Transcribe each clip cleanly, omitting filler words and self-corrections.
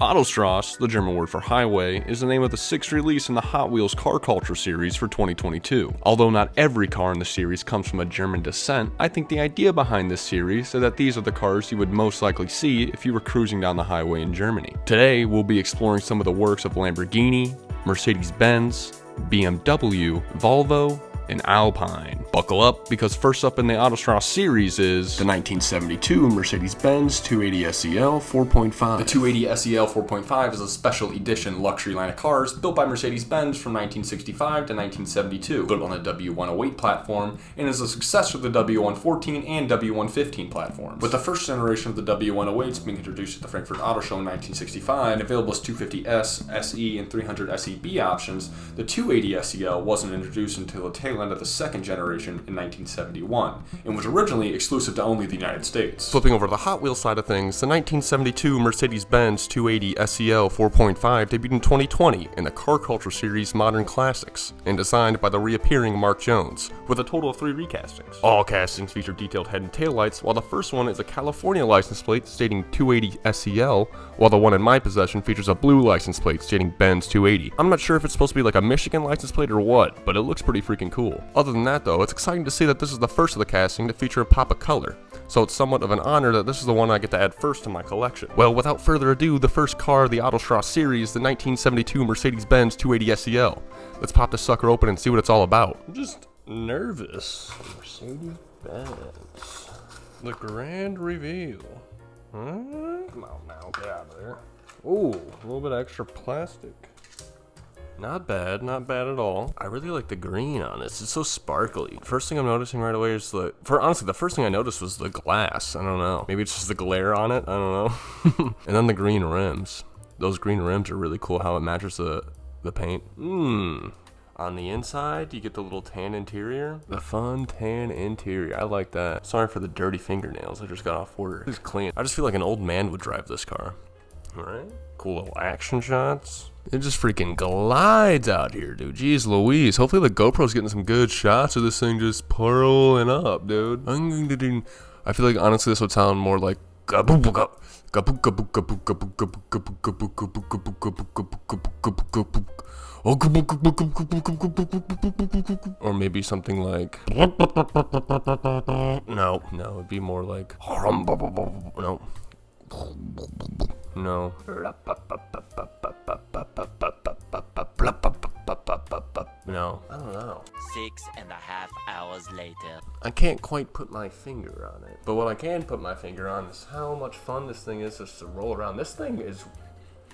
Autostrasse, the German word for highway, is the name of the sixth release in the Hot Wheels car culture series for 2022. Although not every car in the series comes from a German descent, I think the idea behind this series is that these are the cars you would most likely see if you were cruising down the highway in Germany. Today, we'll be exploring some of the works of Lamborghini, Mercedes-Benz, BMW, Volvo, and Alpine. Buckle up, because first up in the Autostrasse series is the 1972 Mercedes-Benz 280 SEL 4.5. The 280 SEL 4.5 is a special edition luxury line of cars built by Mercedes-Benz from 1965 to 1972, built on the W108 platform, and is a successor to the W114 and W115 platforms. With the first generation of the W108s being introduced at the Frankfurt Auto Show in 1965, and available as 250S, SE, and 300 SEB options, the 280 SEL wasn't introduced until the tail end of the second generation in 1971, and was originally exclusive to only the United States. Flipping over to the Hot Wheels side of things, the 1972 Mercedes-Benz 280 SEL 4.5 debuted in 2020 in the car culture series Modern Classics, and designed by the reappearing Mark Jones, with a total of 3 recastings. All castings feature detailed head and tail lights, while the first one is a California license plate stating 280 SEL, while the one in my possession features a blue license plate stating Benz 280. I'm not sure if it's supposed to be like a Michigan license plate or what, but it looks pretty freaking cool. Other than that though, it's exciting to see that this is the first of the casting to feature a pop of color, so it's somewhat of an honor that this is the one I get to add first to my collection. Well, without further ado, the first car of the Autostrasse series, the 1972 Mercedes-Benz 280 SEL. Let's pop this sucker open and see what it's all about. I'm just nervous. Mercedes-Benz. The grand reveal. Come on now, get out of there. Ooh, a little bit of extra plastic. Not bad at all. I really like the green on this. It's so sparkly. First thing I'm noticing right away is honestly, the first thing I noticed was the glass. I don't know. Maybe it's just the glare on it. I don't know. And then the green rims. Those green rims are really cool, how it matches the paint. On the inside, you get the little tan interior. The fun tan interior. I like that. Sorry for the dirty fingernails. I just got off work. It's clean. I just feel like an old man would drive this car. Alright. Cool little action shots. It just freaking glides out here, dude. Jeez Louise. Hopefully the GoPro's getting some good shots of this thing just purling up, dude. I feel like honestly this would sound more like or maybe something like no, it'd be more like no. No, I don't know. 6.5 hours later. I can't quite put my finger on it. But what I can put my finger on is how much fun this thing is just to roll around. This thing is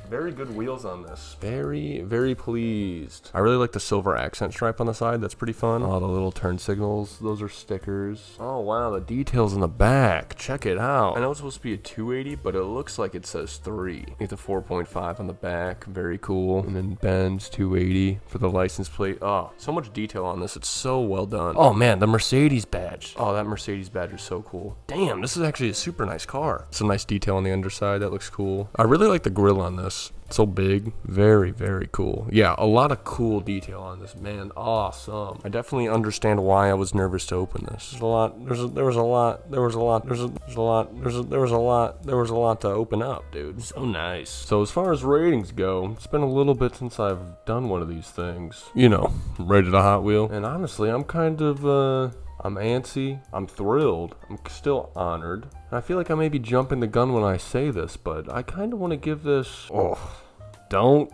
very good wheels on this. Very, very pleased. I really like the silver accent stripe on the side. That's pretty fun. Oh, the little turn signals. Those are stickers. Oh, wow. The details in the back. Check it out. I know it's supposed to be a 280, but it looks like it says 3. You get the 4.5 on the back. Very cool. And then Benz 280 for the license plate. Oh, so much detail on this. It's so well done. Oh, man. The Mercedes badge. Oh, that Mercedes badge is so cool. Damn, this is actually a super nice car. Some nice detail on the underside. That looks cool. I really like the grille on this. So big. Very, very cool. Yeah, a lot of cool detail on this, man. Awesome. I definitely understand why I was nervous to open this. There was a lot to open up, dude. So nice. So as far as ratings go, it's been a little bit since I've done one of these things. You know, rated a Hot Wheel. And honestly, I'm kind of, I'm antsy, I'm thrilled, I'm still honored. And I feel like I may be jumping the gun when I say this, but I kind of want to give this, don't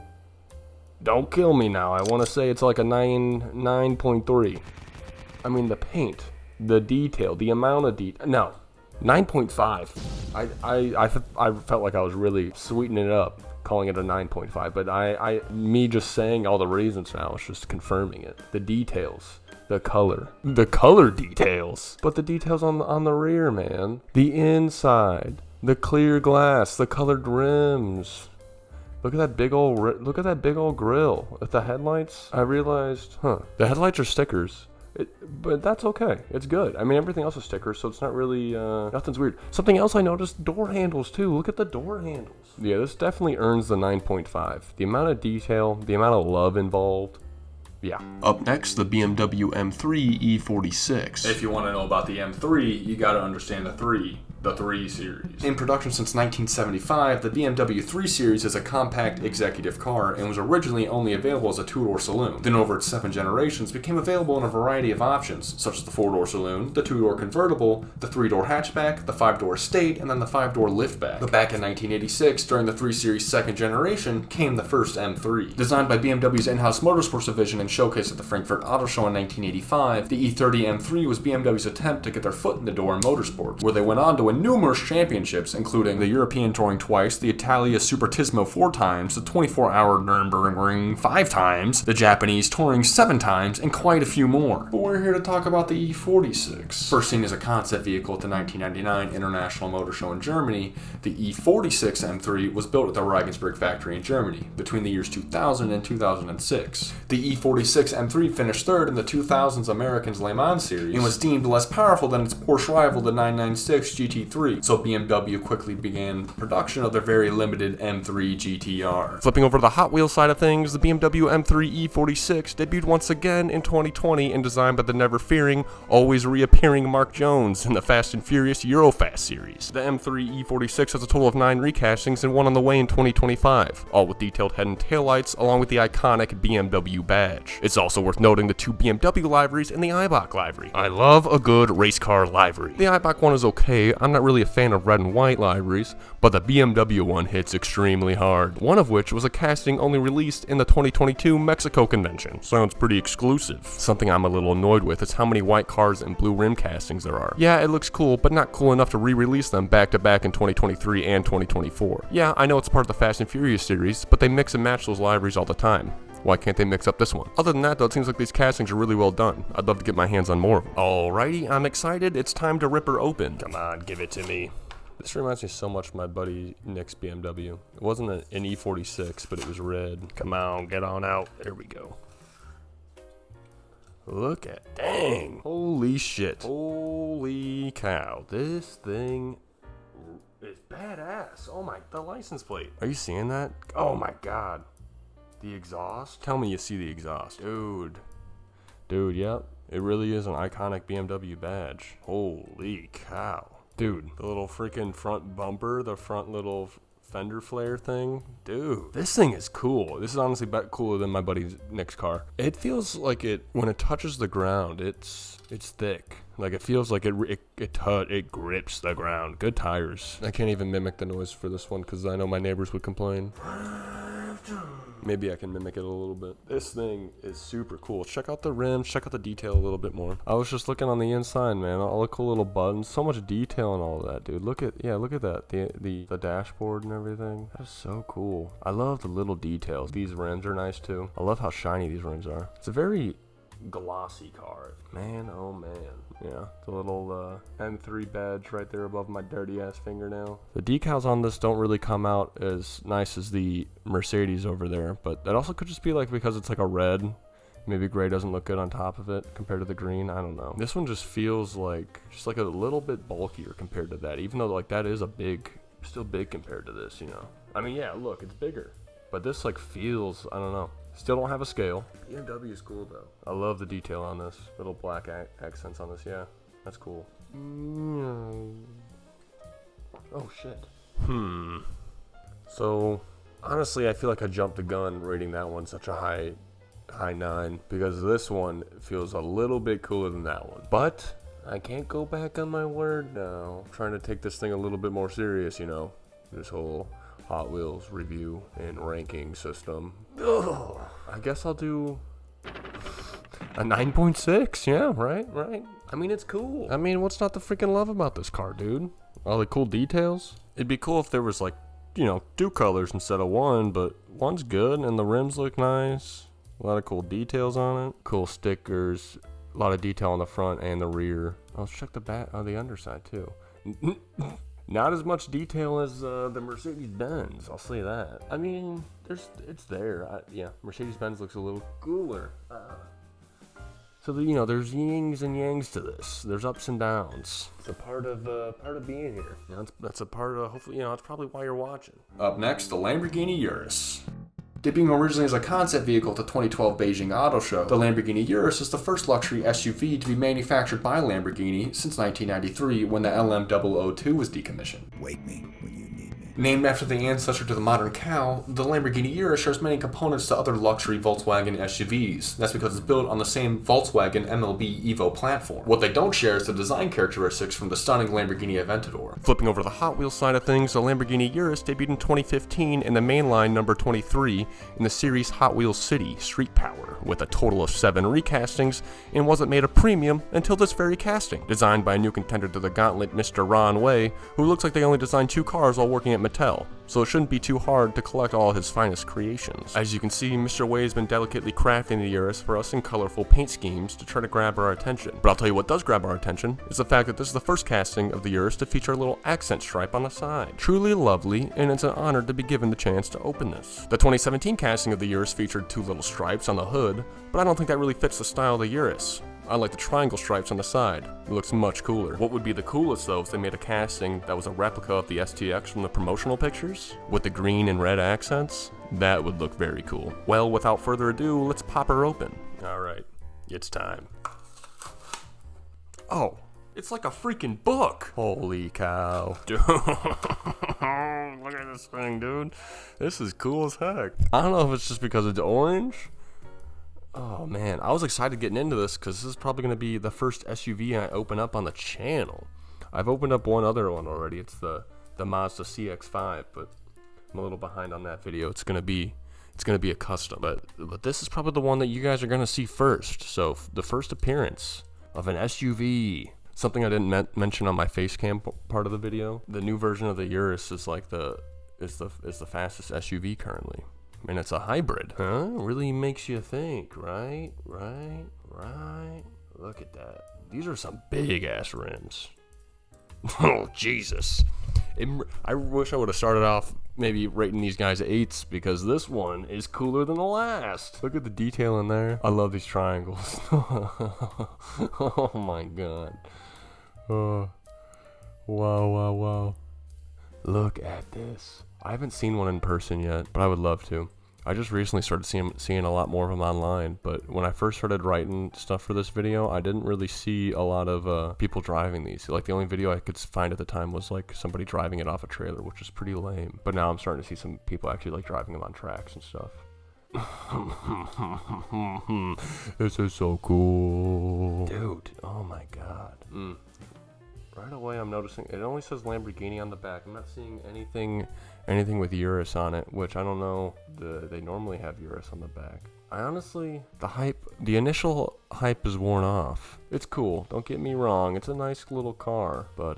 kill me now. I want to say it's like a 9.3. I mean, the paint, the detail, the amount of detail, no, 9.5. I felt like I was really sweetening it up, calling it a 9.5, but me just saying all the reasons now is just confirming it. The details. The color details, but the details on the rear, man. The inside, the clear glass, the colored rims. Look at that big old grill with the headlights. I realized, the headlights are stickers. But that's okay. It's good. I mean, everything else is stickers, so it's not really, nothing's weird. Something else I noticed, door handles too. Look at the door handles. Yeah, this definitely earns the 9.5. The amount of detail, the amount of love involved. Yeah. Up next, the BMW M3 E46. If you want to know about the M3, you got to understand the 3. The 3 Series. In production since 1975, the BMW 3 Series is a compact executive car and was originally only available as a 2-door saloon. Then over its 7 generations became available in a variety of options, such as the 4-door saloon, the 2-door convertible, the 3-door hatchback, the 5-door estate, and then the 5-door liftback. But back in 1986, during the 3 Series' second generation, came the first M3. Designed by BMW's in-house motorsports division and showcased at the Frankfurt Auto Show in 1985, the E30 M3 was BMW's attempt to get their foot in the door in motorsports, where they went on to win numerous championships, including the European Touring twice, the Italia Supertismo 4 times, the 24-hour Nürburgring 5 times, the Japanese Touring 7 times, and quite a few more. But we're here to talk about the E46. First seen as a concept vehicle at the 1999 International Motor Show in Germany, the E46 M3 was built at the Regensburg factory in Germany between the years 2000 and 2006. The E46 M3 finished third in the 2000's Americans Le Mans series and was deemed less powerful than its Porsche rival, the 996 GT3, so BMW quickly began production of their very limited M3 GTR. Flipping over to the Hot Wheels side of things, the BMW M3 E46 debuted once again in 2020 and designed by the never-fearing, always reappearing Mark Jones in the Fast and Furious Eurofast series. The M3 E46 has a total of 9 recastings and one on the way in 2025, all with detailed head and taillights along with the iconic BMW badge. It's also worth noting the 2 BMW liveries and the Eibach livery. I love a good race car livery. The Eibach one is okay. I'm not really a fan of red and white liveries, but the BMW one hits extremely hard, one of which was a casting only released in the 2022 Mexico convention. Sounds pretty exclusive. Something I'm a little annoyed with is how many white cars and blue rim castings there are. Yeah, it looks cool, but not cool enough to re-release them back to back in 2023 and 2024. Yeah, I know it's part of the Fast and Furious series, but they mix and match those liveries all the time. Why can't they mix up this one? Other than that though, it seems like these castings are really well done. I'd love to get my hands on more of them. Alrighty, I'm excited. It's time to rip her open. Come on, give it to me. This reminds me so much of my buddy Nick's BMW. It wasn't an E46, but it was red. Come on, get on out. There we go. Look at, dang. Holy shit. Holy cow. This thing is badass. Oh my, the license plate. Are you seeing that? Oh my god. The exhaust? Tell me you see the exhaust. Dude, yep. It really is an iconic BMW badge. Holy cow. Dude, the little freaking front bumper, the front little fender flare thing. Dude, this thing is cool. This is honestly cooler than my buddy's Nick's car. It feels like when it touches the ground, it's thick. Like it feels like it grips the ground. Good tires. I can't even mimic the noise for this one because I know my neighbors would complain. Maybe I can mimic it a little bit. This thing is super cool. Check out the rims, check out the detail a little bit more. I was just looking on the inside, man. All the cool little buttons, so much detail and all of that, dude. Look at that. The dashboard and everything. That is so cool. I love the little details. These rims are nice too. I love how shiny these rims are. It's a very glossy car. Man, oh man. Yeah, the little M3 badge right there above my dirty ass fingernail. The decals on this don't really come out as nice as the Mercedes over there, but that also could just be like because it's like a red. Maybe gray doesn't look good on top of it compared to the green. I don't know. This one just feels like a little bit bulkier compared to that, even though like that is still big compared to this, you know. I mean, yeah, look, it's bigger, but this like feels, I don't know. Still don't have a scale. BMW is cool though. I love the detail on this. Little black accents on this. Yeah, that's cool. Oh shit. So honestly, I feel like I jumped the gun rating that one such a high 9 because this one feels a little bit cooler than that one. But I can't go back on my word now. I'm trying to take this thing a little bit more serious, you know. This whole Hot Wheels review and ranking system. Ugh. I guess I'll do a 9.6. Yeah, right. I mean, it's cool. I mean, what's not to freaking love about this car, dude? All the cool details. It'd be cool if there was like, you know, 2 colors instead of 1, but one's good and the rims look nice. A lot of cool details on it. Cool stickers. A lot of detail on the front and the rear. Let's check the underside too. Not as much detail as the Mercedes-Benz, I'll say that. I mean, it's there. Yeah, Mercedes-Benz looks a little cooler. So there's yings and yangs to this. There's ups and downs. It's a part of being here. You know, that's a part of hopefully. You know, it's probably why you're watching. Up next, the Lamborghini Urus. Debuting originally as a concept vehicle at the 2012 Beijing Auto Show, the Lamborghini Urus is the first luxury SUV to be manufactured by Lamborghini since 1993 when the LM002 was decommissioned. Wake me when you need me. Named after the ancestor to the modern cow, the Lamborghini Urus shares many components to other luxury Volkswagen SUVs. That's because it's built on the same Volkswagen MLB Evo platform. What they don't share is the design characteristics from the stunning Lamborghini Aventador. Flipping over to the Hot Wheels side of things, the Lamborghini Urus debuted in 2015 in the mainline number 23 in the series Hot Wheels City Street Power, with a total of 7 recastings, and wasn't made a premium until this very casting. Designed by a new contender to the gauntlet, Mr. Ron Way, who looks like they only designed 2 cars while working at Mattel, so it shouldn't be too hard to collect all his finest creations. As you can see, Mr. Way has been delicately crafting the Urus for us in colorful paint schemes to try to grab our attention. But I'll tell you what does grab our attention is the fact that this is the first casting of the Urus to feature a little accent stripe on the side. Truly lovely, and it's an honor to be given the chance to open this. The 2017 casting of the Urus featured 2 little stripes on the hood, but I don't think that really fits the style of the Urus. I like the triangle stripes on the side. It looks much cooler. What would be the coolest though if they made a casting that was a replica of the STX from the promotional pictures with the green and red accents? That would look very cool. Well, without further ado, let's pop her open. Alright, it's time. Oh, it's like a freaking book. Holy cow. Dude, look at this thing, dude. This is cool as heck. I don't know if it's just because it's orange. Oh man, I was excited getting into this because this is probably going to be the first SUV I open up on the channel. I've opened up one other one already. It's the Mazda CX-5, but I'm a little behind on that video. It's gonna be a custom, but this is probably the one that you guys are gonna see first. So the first appearance of an SUV. Something I didn't mention on my face cam part of the video. The new version of the Urus is like the fastest SUV currently. And it's a hybrid. Huh? Really makes you think, right? Look at that. These are some big ass rims. Oh, Jesus. I wish I would have started off maybe rating these guys 8s because this one is cooler than the last. Look at the detail in there. I love these triangles. Oh my god. Oh. Wow. Look at this. I haven't seen one in person yet, but I would love to. I just recently started seeing a lot more of them online, but when I first started writing stuff for this video, I didn't really see a lot of people driving these. Like, the only video I could find at the time was like somebody driving it off a trailer, which is pretty lame. But now I'm starting to see some people actually like driving them on tracks and stuff. This is so cool. Dude, oh my god. Right away I'm noticing it only says Lamborghini on the back. I'm not seeing anything with Urus on it, which I don't know. They normally have Urus on the back. I honestly, the initial hype is worn off. It's cool, don't get me wrong. It's a nice little car, but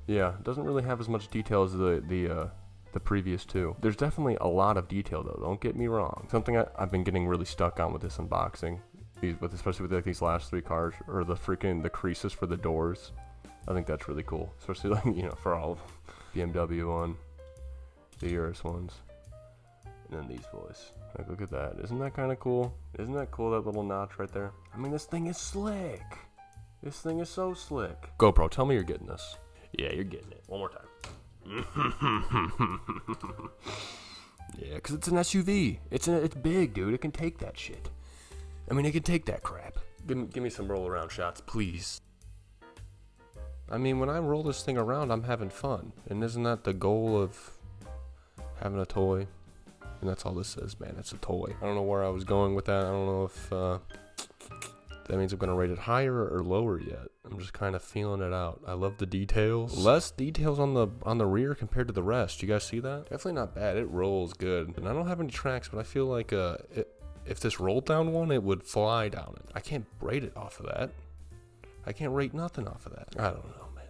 yeah, it doesn't really have as much detail as the previous 2. There's definitely a lot of detail though, don't get me wrong. Something I've been getting really stuck on with this unboxing, especially with like these last 3 cars, or the creases for the doors. I think that's really cool, especially like, you know, for all of them. BMW one, the Urus ones, and then these boys. Like, look at that. Isn't that kind of cool? Isn't that cool, that little notch right there? I mean, this thing is slick. This thing is so slick. GoPro, tell me you're getting this. Yeah, you're getting it. One more time. Yeah, because it's an SUV. It's big, dude. It can take that shit. I mean, it can take that crap. Give me some roll around shots, please. I mean, when I roll this thing around, I'm having fun. And isn't that the goal of having a toy? And that's all this is, man. It's a toy. I don't know where I was going with that. I don't know if that means I'm going to rate it higher or lower yet. I'm just kind of feeling it out. I love the details. Less details on the rear compared to the rest. You guys see that? Definitely not bad. It rolls good. And I don't have any tracks, but I feel like if this rolled down one, it would fly down it. I can't rate it off of that. I can't rate nothing off of that. I don't know, man.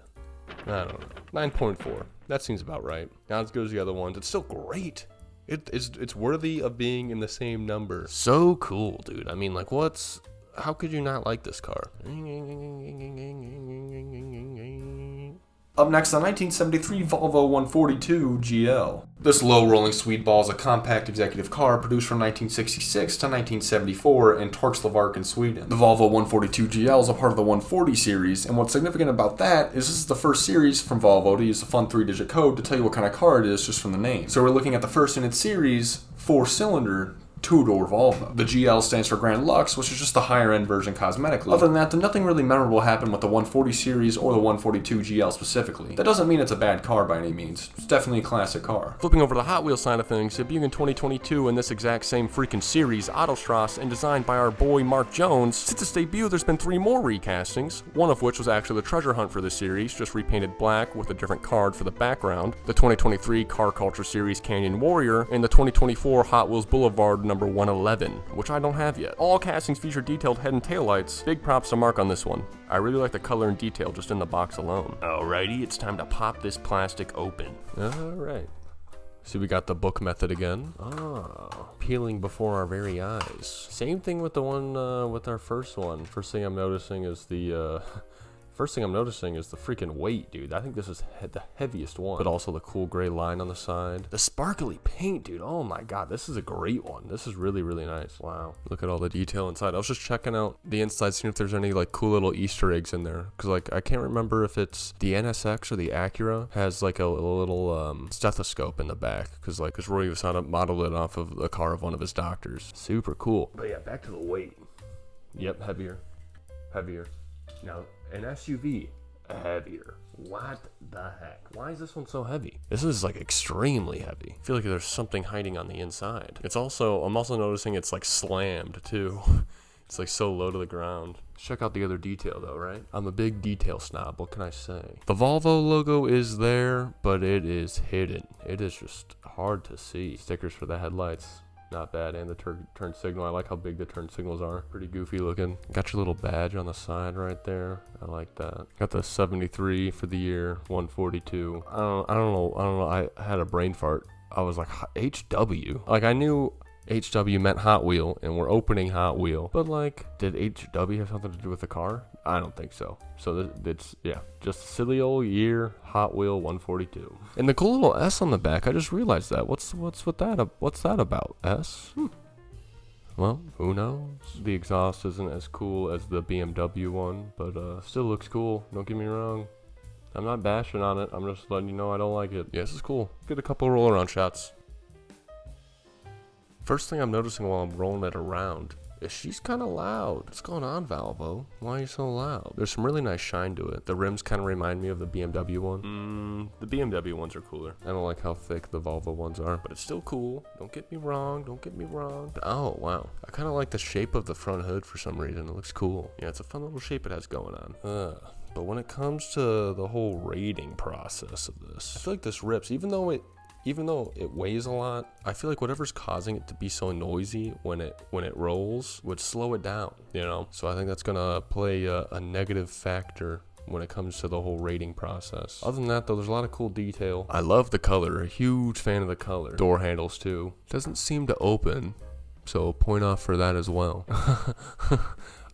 I don't know. 9.4. That seems about right. Not as good as the other ones. It's still great. It's worthy of being in the same number. So cool, dude. I mean, like, how could you not like this car? Up next, the 1973 Volvo 142 GL. This low-rolling sweet ball is a compact executive car produced from 1966 to 1974 in Torslöv, Sweden. The Volvo 142 GL is a part of the 140 series, and what's significant about that is this is the first series from Volvo to use a fun 3-digit code to tell you what kind of car it is just from the name. So we're looking at the first in its series 4-cylinder, 2-door Volvo. The GL stands for Grand Lux, which is just the higher end version cosmetically. Other than that, nothing really memorable happened with the 140 series or the 142 GL specifically. That doesn't mean it's a bad car by any means. It's definitely a classic car. Flipping over to the Hot Wheels side of things, debuting in 2022 in this exact same freaking series, Autostrasse, and designed by our boy Mark Jones. Since its debut, there's been 3 more recastings, one of which was actually the treasure hunt for this series, just repainted black with a different card for the background, the 2023 Car Culture Series Canyon Warrior, and the 2024 Hot Wheels Boulevard number 111, which I don't have yet. All castings feature detailed head and tail lights. Big props to Mark on this one. I really like the color and detail just in the box alone. Alrighty, it's time to pop this plastic open. Alright. See, we got the book method again. Peeling before our very eyes. Same thing with the one with our first one. First thing I'm noticing is the freaking weight, dude. I think this is the heaviest one. But also the cool gray line on the side. The sparkly paint, dude. Oh my god, this is a great one. This is really, really nice. Wow. Look at all the detail inside. I was just checking out the inside, seeing if there's any like cool little Easter eggs in there. Because like, I can't remember if it's the NSX or the Acura has like a little stethoscope in the back. Because Roy was modeled it off of the car of one of his doctors. Super cool. But yeah, back to the weight. Yep, heavier. Now, an SUV, heavier. What the heck? Why is this one so heavy? This is like extremely heavy. I feel like there's something hiding on the inside. I'm also noticing it's like slammed too. It's like so low to the ground. Check out the other detail though, right? I'm a big detail snob, what can I say? The Volvo logo is there, but it is hidden. It is just hard to see. Stickers for the headlights. Not bad, and the turn signal. I like how big the turn signals are. Pretty goofy looking. Got your little badge on the side right there. I like that. Got the 73 for the year, 142. I don't know. I had a brain fart. I was like, HW. Like, I knew HW meant Hot Wheel, and we're opening Hot Wheel. But like, did HW have something to do with the car? I don't think so. So it's, yeah, just a silly old year, Hot Wheel 142. And the cool little S on the back, I just realized that. What's with that? What's that about? S? Well, who knows? The exhaust isn't as cool as the BMW one, but still looks cool. Don't get me wrong. I'm not bashing on it. I'm just letting you know I don't like it. Yeah, this is cool. Get a couple roll around shots. First thing I'm noticing while I'm rolling it around is she's kind of loud. What's going on, Volvo? Why are you so loud? There's some really nice shine to it. The rims kind of remind me of the BMW one. The BMW ones are cooler. I don't like how thick the Volvo ones are, but it's still cool. Don't get me wrong. Oh, wow. I kind of like the shape of the front hood for some reason. It looks cool. Yeah, it's a fun little shape it has going on. But when it comes to the whole rating process of this, I feel like this rips, even though it weighs a lot. I feel like whatever's causing it to be so noisy when it rolls would slow it down, you know? So I think that's gonna play a negative factor when it comes to the whole rating process. Other than that though, there's a lot of cool detail. I love the color, a huge fan of the color. Door handles too. Doesn't seem to open, so point off for that as well.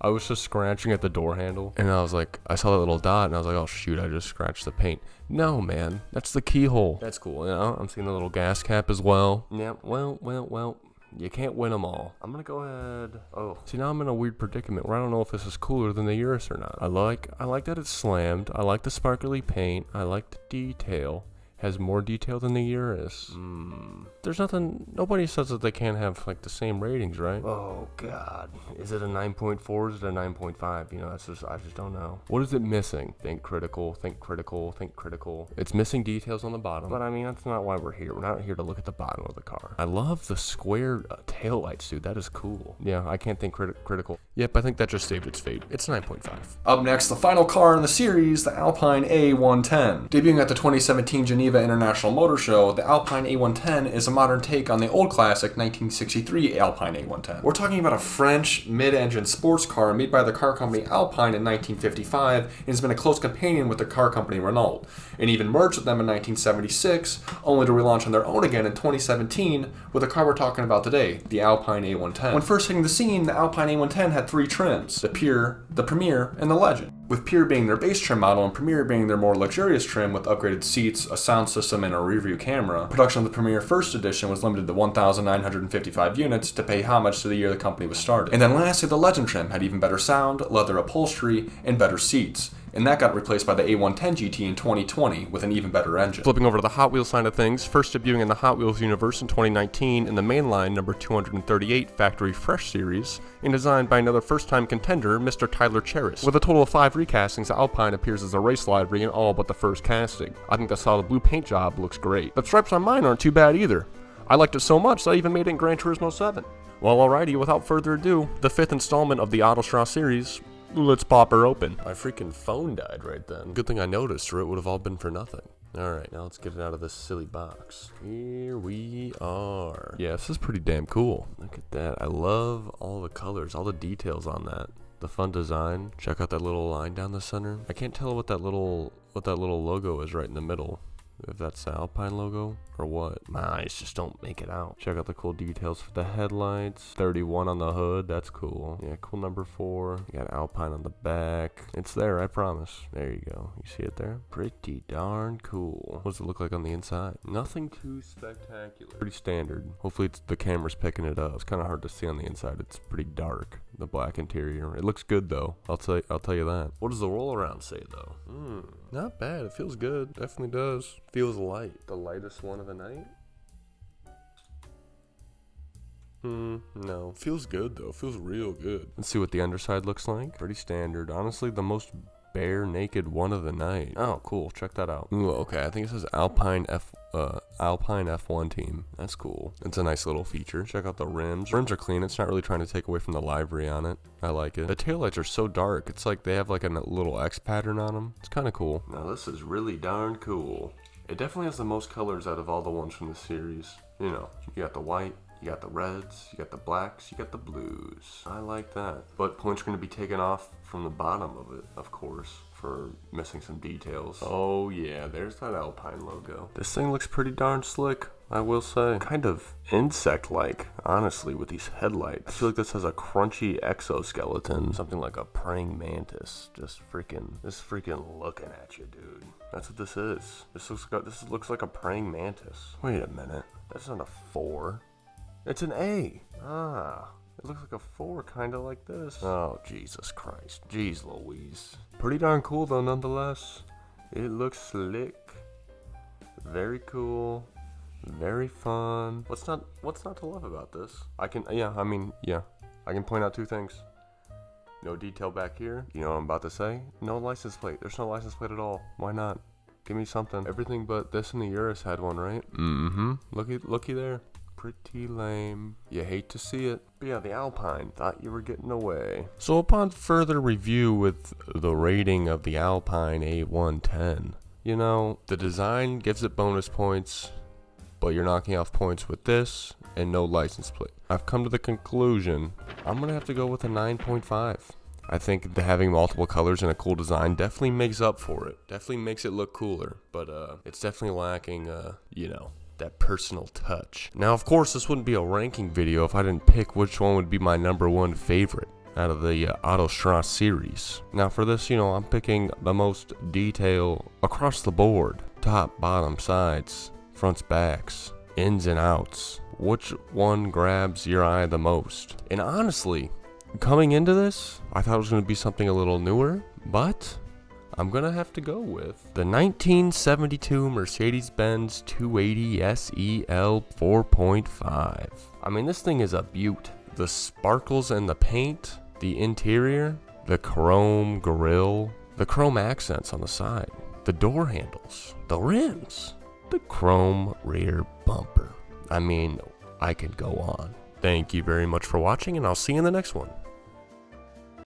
I was just scratching at the door handle, and I was like, I saw that little dot, and I was like, oh shoot, I just scratched the paint. No, man, that's the keyhole. That's cool, you know? I'm seeing the little gas cap as well. Yeah, well, you can't win them all. I'm gonna go ahead. Oh, see, now I'm in a weird predicament where I don't know if this is cooler than the Urus or not. I like that it's slammed. I like the sparkly paint. I like the detail. Has more detail than the Urus. There's nothing, nobody says that they can't have like the same ratings, right? Oh god. Is it a 9.4? Is it a 9.5? You know, I just don't know. What is it missing? Think critical. It's missing details on the bottom. But I mean, that's not why we're here. We're not here to look at the bottom of the car. I love the square tail lights, dude. That is cool. Yeah, I can't think critical. Yep, I think that just saved its fate. It's 9.5. Up next, the final car in the series, the Alpine A110. Debuting at the 2017 Geneva International Motor Show, the Alpine A110 is a modern take on the old classic 1963 Alpine A110. We're talking about a French mid-engine sports car made by the car company Alpine in 1955 and has been a close companion with the car company Renault, and even merged with them in 1976, only to relaunch on their own again in 2017 with the car we're talking about today, the Alpine A110. When first hitting the scene, the Alpine A110 had 3 trims, the Pure, the Premier, and the Legend, with Pure being their base trim model and Premier being their more luxurious trim with upgraded seats, a sound system, and a rear-view camera. Production of the Premier First Edition was limited to 1,955 units to pay homage to the year the company was started. And then lastly, the Legend trim had even better sound, leather upholstery, and better seats. and that got replaced by the A110 GT in 2020 with an even better engine. Flipping over to the Hot Wheels side of things, first debuting in the Hot Wheels universe in 2019 in the mainline number 238 Factory Fresh series, and designed by another first-time contender, Mr. Tyler Cheris. With a total of 5 recastings, the Alpine appears as a race livery in all but the first casting. I think the solid blue paint job looks great. The stripes on mine aren't too bad either. I liked it so much that I even made it in Gran Turismo 7. Well, alrighty, without further ado, the 5th installment of the Autostrasse series, let's pop her open. My freaking phone died right then. Good thing I noticed, or it would have all been for nothing. Alright, now let's get it out of this silly box. Here we are. Yeah, this is pretty damn cool. Look at that. I love all the colors, all the details on that. The fun design. Check out that little line down the center. I can't tell what that little logo is right in the middle. If that's the Alpine logo or what. My eyes just don't make it out. Check out the cool details for the headlights. 31 on the hood. That's cool. Yeah, cool number 4. You got Alpine on the back. It's there, I promise. There you go. You see it there? Pretty darn cool. What does it look like on the inside? Nothing too spectacular. Pretty standard. Hopefully the camera's picking it up. It's kind of hard to see on the inside. It's pretty dark. The black interior. It looks good though. I'll tell you that. What does the roll around say though? Not bad. It feels good. Definitely does. Feels light. The lightest one of the night? No. Feels good though. Feels real good. Let's see what the underside looks like. Pretty standard. Honestly, the most bare naked one of the night. Oh, cool. Check that out. Ooh, okay. I think it says Alpine F1 team. That's cool. It's a nice little feature. Check out the rims. Rims are clean. It's not really trying to take away from the livery on it. I like it. The taillights are so dark. It's like they have like a little X pattern on them. It's kind of cool. Now this is really darn cool. It definitely has the most colors out of all the ones from the series. You know, you got the white, you got the reds, you got the blacks, you got the blues. I like that. But points are going to be taken off from the bottom of it, of course, for missing some details. Oh yeah, there's that Alpine logo. This thing looks pretty darn slick, I will say. Kind of insect-like, honestly, with these headlights. I feel like this has a crunchy exoskeleton, something like a praying mantis. Just freaking looking at you, dude. That's what this is. This looks like a praying mantis. Wait a minute, that's not a 4. It's an A. It looks like a 4, kind of like this. Oh, Jesus Christ. Jeez Louise. Pretty darn cool, though, nonetheless. It looks slick. Very cool. Very fun. What's not to love about this? I can point out 2 things. No detail back here. You know what I'm about to say? No license plate. There's no license plate at all. Why not? Give me something. Everything but this and the Urus had one, right? Looky there. Pretty lame. You hate to see it. But yeah, the Alpine. Thought you were getting away. So upon further review with the rating of the Alpine A110, you know, the design gives it bonus points, but you're knocking off points with this and no license plate. I've come to the conclusion I'm going to have to go with a 9.5. I think having multiple colors and a cool design definitely makes up for it. Definitely makes it look cooler, but it's definitely lacking, you know, that personal touch. Now, of course, this wouldn't be a ranking video if I didn't pick which one would be my #1 favorite out of the Autostrasse series. Now, for this, you know, I'm picking the most detail across the board. Top, bottom, sides, fronts, backs, ins and outs. Which one grabs your eye the most? And honestly, coming into this, I thought it was going to be something a little newer, but I'm going to have to go with the 1972 Mercedes-Benz 280 SEL 4.5. I mean, this thing is a beaut. The sparkles in the paint, the interior, the chrome grille, the chrome accents on the side, the door handles, the rims, the chrome rear bumper. I mean, I could go on. Thank you very much for watching, and I'll see you in the next one.